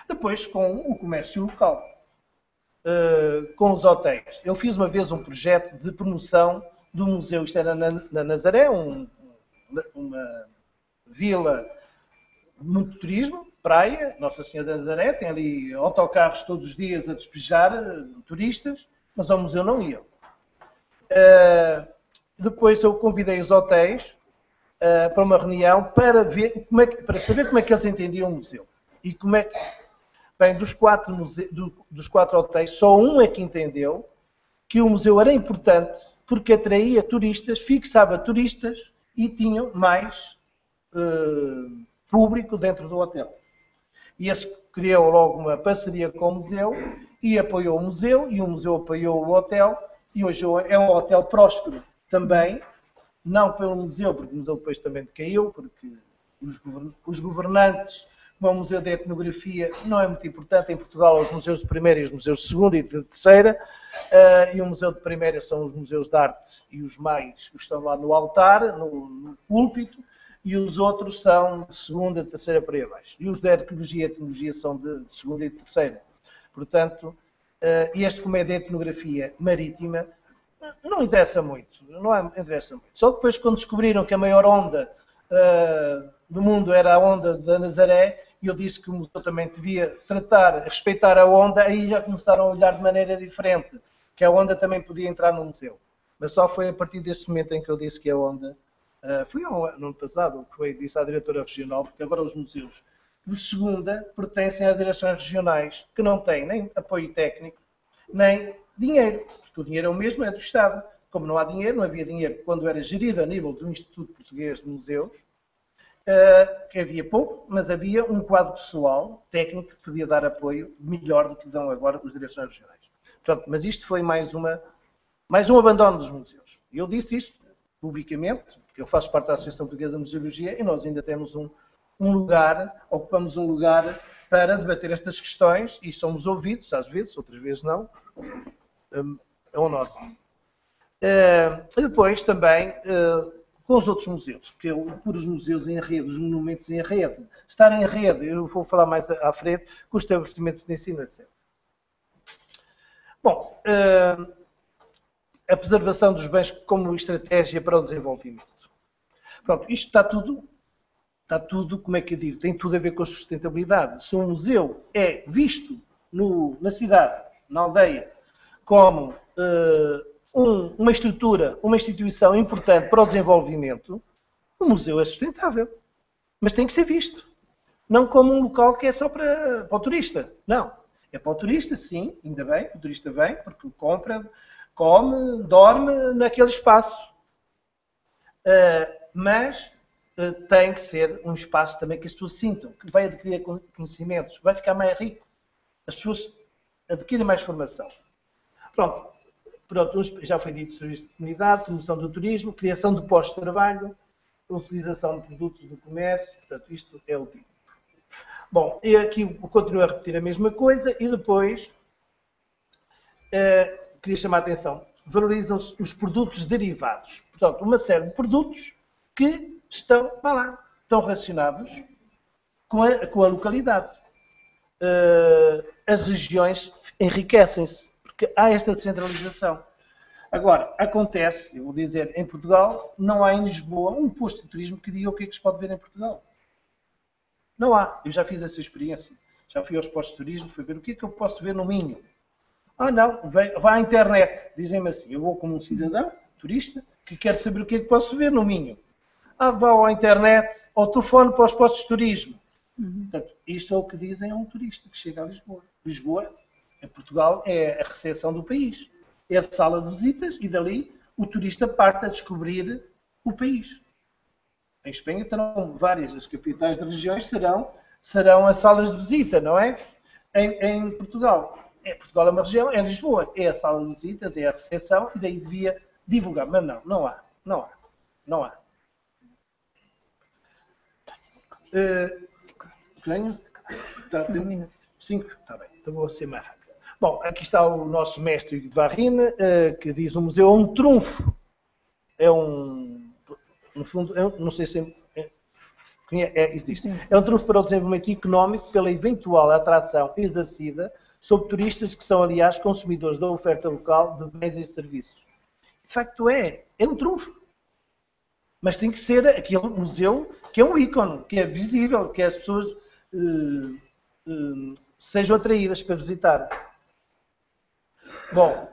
Depois, com o comércio local, com os hotéis. Eu fiz uma vez um projeto de promoção do museu, isto era na Nazaré, uma vila de muito turismo, praia, Nossa Senhora da Nazaré, tem ali autocarros todos os dias a despejar turistas, mas ao museu não iam. Depois eu convidei os hotéis para uma reunião para saber como é que eles entendiam o museu. E como é que, bem, dos quatro hotéis, só um é que entendeu que o museu era importante porque atraía turistas, fixava turistas e tinham mais público dentro do hotel. E esse criou logo uma parceria com o museu e apoiou o museu, e o museu apoiou o hotel, e hoje é um hotel próspero também, não pelo museu, porque o museu depois também decaiu, porque os governantes, como é o Museu de Etnografia, não é muito importante em Portugal, os museus de primeira e os museus de segunda e de terceira, e o museu de primeira são os museus de arte e os mais estão lá no altar, no púlpito, e os outros são de segunda, terceira para aí abaixo. E os de arqueologia e etnologia são de segunda e de terceira. Portanto, este, como é de etnografia marítima, não interessa muito. Interessa muito. Só depois, quando descobriram que a maior onda do mundo era a onda da Nazaré, e eu disse que o museu também devia respeitar a onda, aí já começaram a olhar de maneira diferente, que a onda também podia entrar no museu. Mas só foi a partir desse momento em que eu disse que a onda... Foi no ano passado que eu disse à diretora regional, porque agora os museus de segunda pertencem às direções regionais, que não têm nem apoio técnico, nem dinheiro, porque o dinheiro é o mesmo, é do Estado. Como não há dinheiro, não havia dinheiro quando era gerido a nível do Instituto Português de Museus, que havia pouco, mas havia um quadro pessoal, técnico, que podia dar apoio melhor do que dão agora as direções regionais. Portanto, mas isto foi mais um abandono dos museus. E eu disse isto publicamente, porque eu faço parte da Associação Portuguesa de Museologia e nós ainda temos ocupamos um lugar para debater estas questões e somos ouvidos, às vezes, outras vezes não. É o normal. Depois também com os outros museus, porque por os museus em rede, os monumentos em rede, estar em rede, eu vou falar mais à frente, com os estabelecimentos de ensino, etc. Bom, a preservação dos bens como estratégia para o desenvolvimento. Pronto, isto está tudo, como é que eu digo, tem tudo a ver com a sustentabilidade. Se um museu é visto na cidade, na aldeia, como uma estrutura, uma instituição importante para o desenvolvimento, o museu é sustentável. Mas tem que ser visto. Não como um local que é só para o turista. Não. É para o turista, sim, ainda bem. O turista vem porque compra, come, dorme naquele espaço. Mas tem que ser um espaço também que as pessoas sintam, que vai adquirir conhecimentos, vai ficar mais rico. As pessoas adquirem mais formação. Pronto, já foi dito, serviço de comunidade, promoção do turismo, criação de postos de trabalho, utilização de produtos do comércio, portanto, isto é o tipo. Bom, e aqui eu continuo a repetir a mesma coisa e depois queria chamar a atenção, valorizam-se os produtos derivados. Portanto, uma série de produtos que estão relacionados com a localidade. As regiões enriquecem-se, porque há esta descentralização. Agora, acontece, eu vou dizer, em Portugal, não há em Lisboa um posto de turismo que diga o que é que se pode ver em Portugal. Não há. Eu já fiz essa experiência. Já fui aos postos de turismo, fui ver o que é que eu posso ver no Minho. Não, vá à internet. Dizem-me assim, eu vou como um cidadão, turista, que quer saber o que é que posso ver no Minho. vão à internet, ao telefone para os postos de turismo. Portanto, isto é o que dizem a um turista que chega a Lisboa. Lisboa, em Portugal, é a recepção do país. É a sala de visitas e dali o turista parte a descobrir o país. Em Espanha terão várias, as capitais de regiões serão as salas de visita, não é? Em Portugal. Portugal é uma região, é Lisboa, é a sala de visitas, é a recepção e daí devia divulgar. Mas não há. Ganho? 5? Está bem, então vou ser mais rápido. Bom, aqui está o nosso mestre de Varrine, que diz: o museu é um trunfo. No fundo, não sei se existe. É um trunfo para o desenvolvimento económico pela eventual atração exercida sobre turistas que são, aliás, consumidores da oferta local de bens e serviços. De facto é um trunfo. Mas tem que ser aquele museu que é um ícone, que é visível, que as pessoas sejam atraídas para visitar. Bom,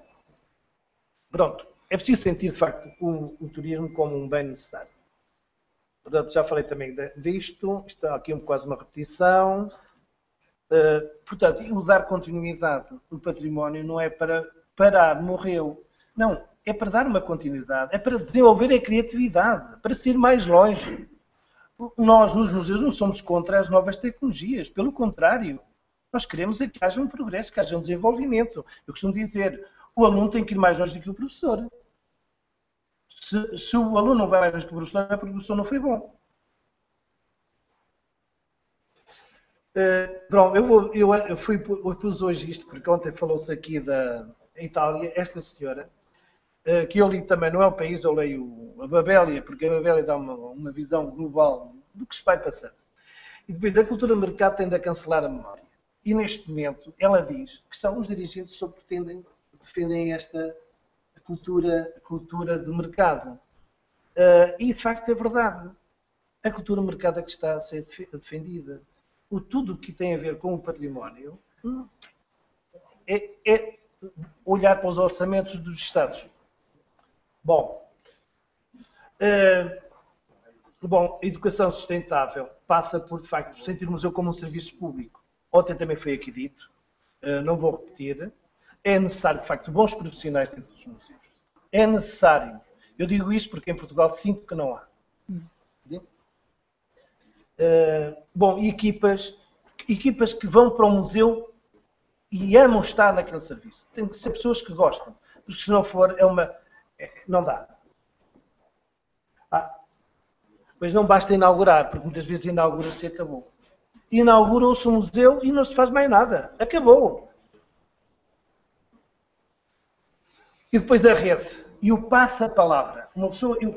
pronto. É preciso sentir, de facto, o turismo como um bem necessário. Portanto, já falei também disto. Está aqui quase uma repetição. Portanto, o dar continuidade no património não é para parar, morreu. Não, é para dar uma continuidade. É para desenvolver a criatividade, para ser mais longe. Nós, nos museus, não somos contra as novas tecnologias. Pelo contrário, nós queremos é que haja um progresso, que haja um desenvolvimento. Eu costumo dizer, o aluno tem que ir mais longe do que o professor. Se o aluno não vai mais longe que o professor, é porque o professor não foi bom. Pronto, eu pus hoje isto, porque ontem falou-se aqui da Itália, esta senhora, que eu li também, não é o país, eu leio a Babélia, porque a Babélia dá uma visão global do que se vai passando. E depois a cultura de mercado tende a cancelar a memória. E neste momento ela diz que são os dirigentes que defendem esta cultura de mercado. E de facto é verdade. A cultura de mercado é que está a ser defendida. Tudo o que tem a ver com o património é olhar para os orçamentos dos Estados. Bom, educação sustentável passa por, de facto, sentir o museu como um serviço público. Ontem também foi aqui dito, não vou repetir. É necessário, de facto, bons profissionais dentro dos museus. É necessário. Eu digo isto porque em Portugal sinto que não há. E equipas que vão para o museu e amam estar naquele serviço. Tem que ser pessoas que gostam, porque se não for, não dá. Pois não basta inaugurar, porque muitas vezes inaugura-se e acabou. Inaugura-se o museu e não se faz mais nada. Acabou. E depois a rede. E o passa-palavra.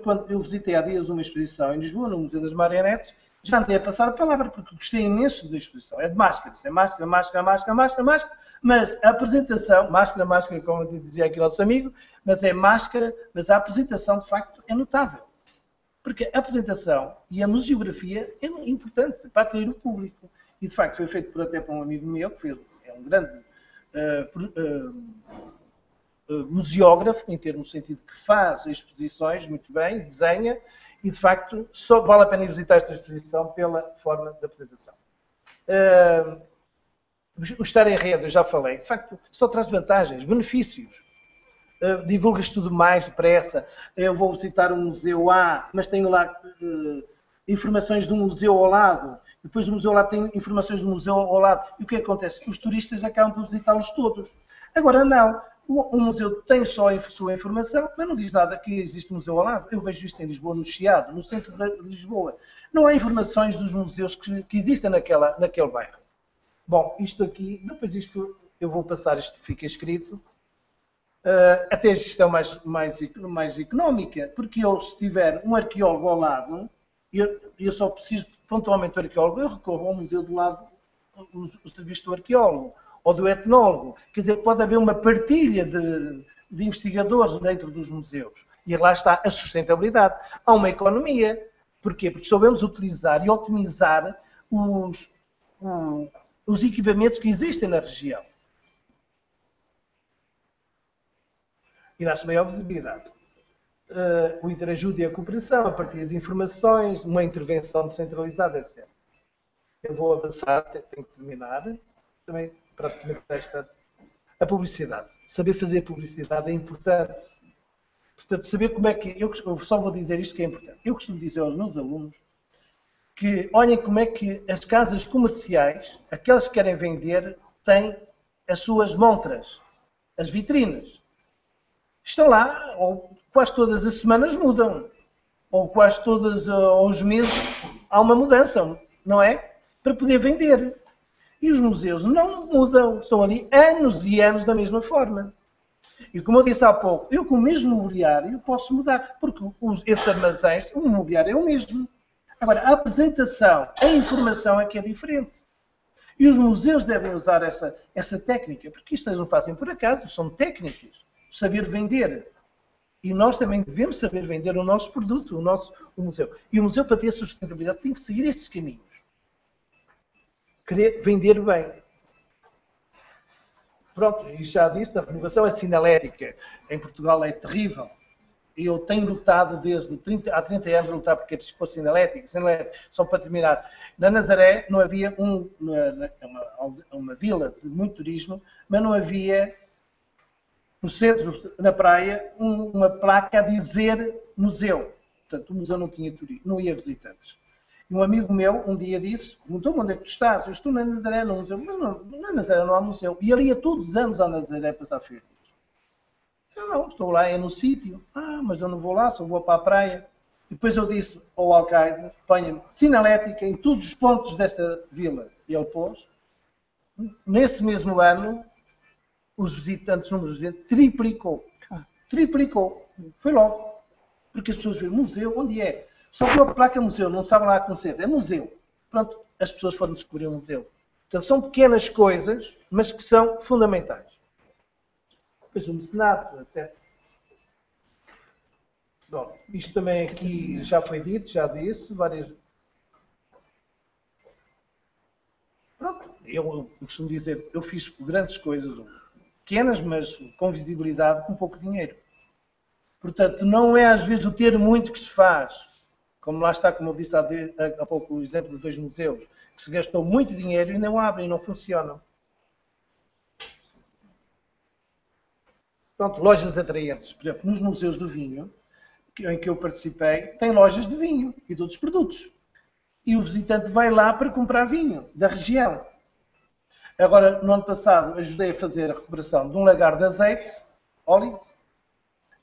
Quando eu visitei há dias uma exposição em Lisboa, no Museu das Marionetes, já andei a passar a palavra, porque gostei imenso da exposição. É de máscaras. É máscara, mas a apresentação, máscara, como dizia aqui nosso amigo, mas é máscara, mas a apresentação, de facto, é notável. Porque a apresentação e a museografia é importante para atrair o público. E, de facto, foi feito até por um amigo meu, que é um grande museógrafo, em termos de sentido que faz exposições muito bem, desenha, e, de facto, só vale a pena visitar esta exposição pela forma de apresentação. O estar em rede, eu já falei, de facto, só traz vantagens, benefícios. Divulgas tudo mais depressa. Eu vou visitar um museu A, mas tenho lá informações do museu ao lado. Depois do museu lá tem informações do museu ao lado. E o que acontece? Os turistas acabam por visitá-los todos. Agora não. O museu tem só a sua informação, mas não diz nada que existe um museu ao lado. Eu vejo isto em Lisboa, no Chiado, no centro de Lisboa. Não há informações dos museus que existem naquele bairro. Bom, isto aqui, depois isto, eu vou passar, isto fica escrito. Até a gestão mais económica, porque se tiver um arqueólogo ao lado, eu só preciso pontualmente do arqueólogo, eu recorro ao museu do lado, o serviço do arqueólogo, ou do etnólogo. Quer dizer, pode haver uma partilha de investigadores dentro dos museus. E lá está a sustentabilidade. Há uma economia. Porquê? Porque sabemos utilizar e otimizar os equipamentos que existem na região. E dá-se maior visibilidade. o interajuda e a cooperação a partir de informações, uma intervenção descentralizada, etc. Eu vou avançar, tenho que terminar. Também, praticamente, a publicidade. Saber fazer publicidade é importante. Portanto, saber como é que... Eu só vou dizer isto que é importante. Eu costumo dizer aos meus alunos que olhem como é que as casas comerciais, aquelas que querem vender, têm as suas montras, as vitrinas. Estão lá, ou quase todas as semanas mudam, ou quase todos os meses há uma mudança, não é? Para poder vender. E os museus não mudam, estão ali anos e anos da mesma forma. E como eu disse há pouco, eu com o mesmo mobiliário posso mudar, porque esses armazéns, o mobiliário é o mesmo. Agora, a apresentação, a informação é que é diferente. E os museus devem usar essa técnica, porque isto eles não fazem por acaso, são técnicas, saber vender. E nós também devemos saber vender o nosso produto, o museu. E o museu, para ter sustentabilidade, tem que seguir estes caminhos. Querer vender bem. Pronto, e já disse, a renovação é sinalética. Em Portugal é terrível. E eu tenho lutado há 30 anos a lutar porque fosse sinalética. Só para terminar, na Nazaré não havia uma vila de muito turismo, mas não havia no centro, na praia, uma placa a dizer museu. Portanto, o museu não tinha turismo, não ia visitantes. E um amigo meu um dia disse, perguntou-me onde é que tu estás? Eu estou na Nazaré, no museu. Mas não, na Nazaré não há museu. E ele ia todos os anos à Nazaré passar férias. Eu não, estou lá, é no sítio. Ah, mas eu não vou lá, só vou para a praia. Depois eu disse ao alcaide, ponha-me sinalética em todos os pontos desta vila. E ele pôs. Nesse mesmo ano, os visitantes, o número de visitantes, triplicou. Triplicou. Foi logo. Porque as pessoas viram, museu, onde é? Só viu a placa museu, não estava lá a conhecer. É museu. Pronto, as pessoas foram descobrir o museu. Então são pequenas coisas, mas que são fundamentais. Depois o mecenato, etc. Bom, isto também aqui já foi dito, já disse, várias... Pronto, eu costumo dizer, eu fiz grandes coisas, pequenas, mas com visibilidade, com pouco dinheiro. Portanto, não é às vezes o ter muito que se faz, como lá está, como eu disse há pouco, o exemplo de 2 museus, que se gastou muito dinheiro e não abrem, não funcionam. Pronto, lojas atraentes. Por exemplo, nos museus do vinho, em que eu participei, tem lojas de vinho e de outros produtos. E o visitante vai lá para comprar vinho da região. Agora, no ano passado, ajudei a fazer a recuperação de um lagar de azeite, óleo,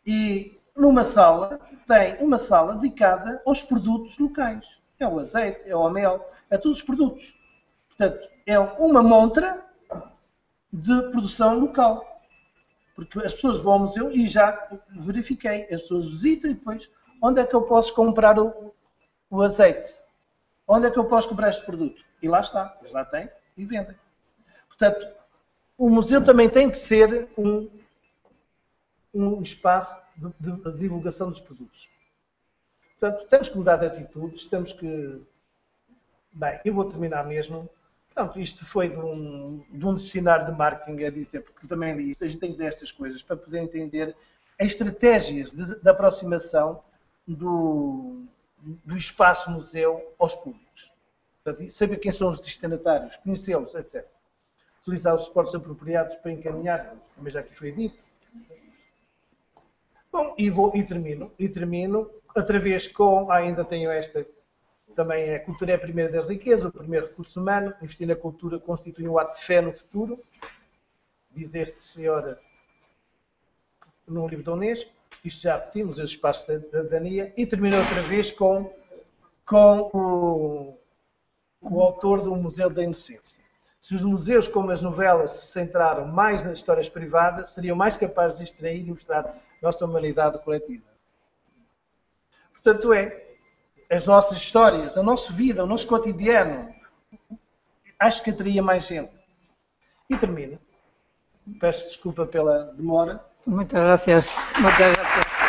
e numa sala, tem uma sala dedicada aos produtos locais. É o azeite, é o mel, é todos os produtos. Portanto, é uma montra de produção local. Porque as pessoas vão ao museu e já verifiquei. As pessoas visitam e depois, onde é que eu posso comprar o azeite? Onde é que eu posso comprar este produto? E lá está. Eles lá têm e vendem. Portanto, o museu também tem que ser um espaço de divulgação dos produtos. Portanto, temos que mudar de atitudes, temos que... Bem, eu vou terminar mesmo. Pronto, isto foi de um dicionário de marketing a dizer, porque também li isto, a gente tem que ter estas coisas para poder entender as estratégias de aproximação do espaço museu aos públicos. Portanto, saber quem são os destinatários, conhecê-los, etc. Utilizar os suportes apropriados para encaminhar, também já aqui foi dito. Bom, e termino outra vez com, ainda tenho esta, também a cultura é a primeira das riquezas, o primeiro recurso humano, investir na cultura constitui um ato de fé no futuro, diz este senhor num livro da Unesco, isto já repetimos, os espaços de cidadania, e termino outra vez com o autor do Museu da Inocência. Se os museus, como as novelas, se centraram mais nas histórias privadas, seriam mais capazes de extrair e mostrar nossa humanidade coletiva. Portanto, as nossas histórias, a nossa vida, o nosso cotidiano, acho que atraía mais gente. E termino. Peço desculpa pela demora. Muchas gracias. Muchas gracias.